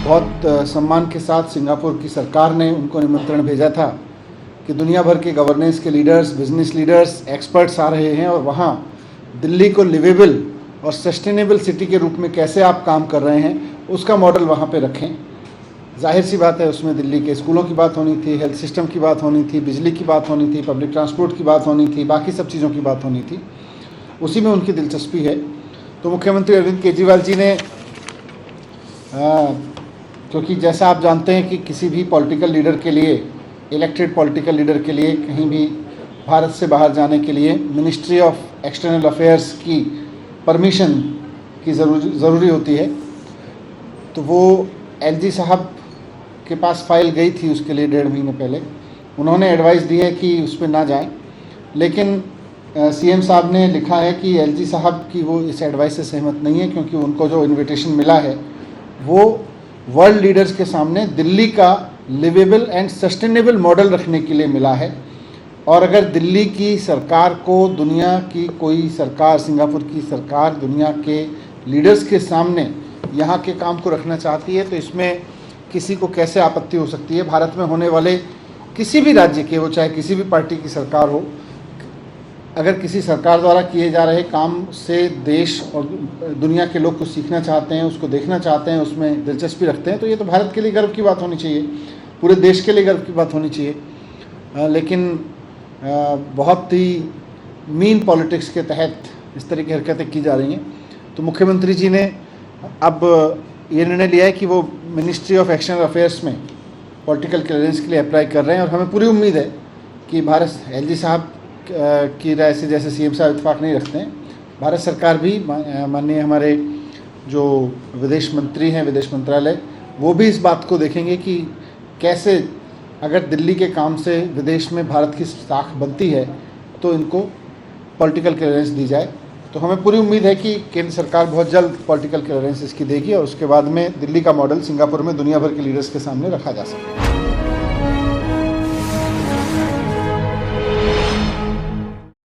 बहुत सम्मान के साथ सिंगापुर की सरकार ने उनको निमंत्रण भेजा था कि दुनिया भर के गवर्नेंस के लीडर्स, बिजनेस लीडर्स, एक्सपर्ट्स आ रहे हैं और वहाँ दिल्ली को लिवेबल और सस्टेनेबल सिटी के रूप में कैसे आप काम कर रहे हैं उसका मॉडल वहाँ पे रखें। जाहिर सी बात है, उसमें दिल्ली के स्कूलों की बात होनी थी, हेल्थ सिस्टम की बात होनी थी, बिजली की बात होनी थी, पब्लिक ट्रांसपोर्ट की बात होनी थी, बाकी सब चीज़ों की बात होनी थी। उसी में उनकी दिलचस्पी है। तो मुख्यमंत्री अरविंद केजरीवाल जी ने क्योंकि जैसा आप जानते हैं कि किसी भी पॉलिटिकल लीडर के लिए, इलेक्टेड पॉलिटिकल लीडर के लिए कहीं भी भारत से बाहर जाने के लिए मिनिस्ट्री ऑफ एक्सटर्नल अफेयर्स की परमिशन की ज़रूरी होती है। तो वो एलजी साहब के पास फाइल गई थी उसके लिए 1.5 महीने पहले। उन्होंने एडवाइस दी है कि उस पर ना जाएं, लेकिन सीएम साहब ने लिखा है कि एलजी साहब की वो इस एडवाइस से सहमत नहीं है, क्योंकि उनको जो इनविटेशन मिला है वो वर्ल्ड लीडर्स के सामने दिल्ली का लिवेबल एंड सस्टेनेबल मॉडल रखने के लिए मिला है। और अगर दिल्ली की सरकार को दुनिया की कोई सरकार, सिंगापुर की सरकार दुनिया के लीडर्स के सामने यहाँ के काम को रखना चाहती है तो इसमें किसी को कैसे आपत्ति हो सकती है। भारत में होने वाले किसी भी राज्य के, वो चाहे किसी भी पार्टी की सरकार हो, अगर किसी सरकार द्वारा किए जा रहे काम से देश और दुनिया के लोग कुछ सीखना चाहते हैं, उसको देखना चाहते हैं, उसमें दिलचस्पी रखते हैं, तो ये तो भारत के लिए गर्व की बात होनी चाहिए, पूरे देश के लिए गर्व की बात होनी चाहिए। लेकिन बहुत ही मीन पॉलिटिक्स के तहत इस तरह की हरकतें की जा रही हैं। तो मुख्यमंत्री जी ने अब ये निर्णय लिया है कि वो मिनिस्ट्री ऑफ एक्सटर्नल अफेयर्स में पॉलिटिकल क्लियरेंस के लिए अप्लाई कर रहे हैं। और हमें पूरी उम्मीद है कि भारत, एलजी साहब की राय से जैसे सीएम साहब इत्तेफाक नहीं रखते हैं, भारत सरकार भी, माननीय हमारे जो विदेश मंत्री हैं, विदेश मंत्रालय, वो भी इस बात को देखेंगे कि कैसे अगर दिल्ली के काम से विदेश में भारत की साख बनती है तो इनको पॉलिटिकल क्लियरेंस दी जाए। तो हमें पूरी उम्मीद है कि केंद्र सरकार बहुत जल्द पॉलिटिकल क्लियरेंस इसकी देगी और उसके बाद में दिल्ली का मॉडल सिंगापुर में दुनिया भर के लीडर्स के सामने रखा जा सके।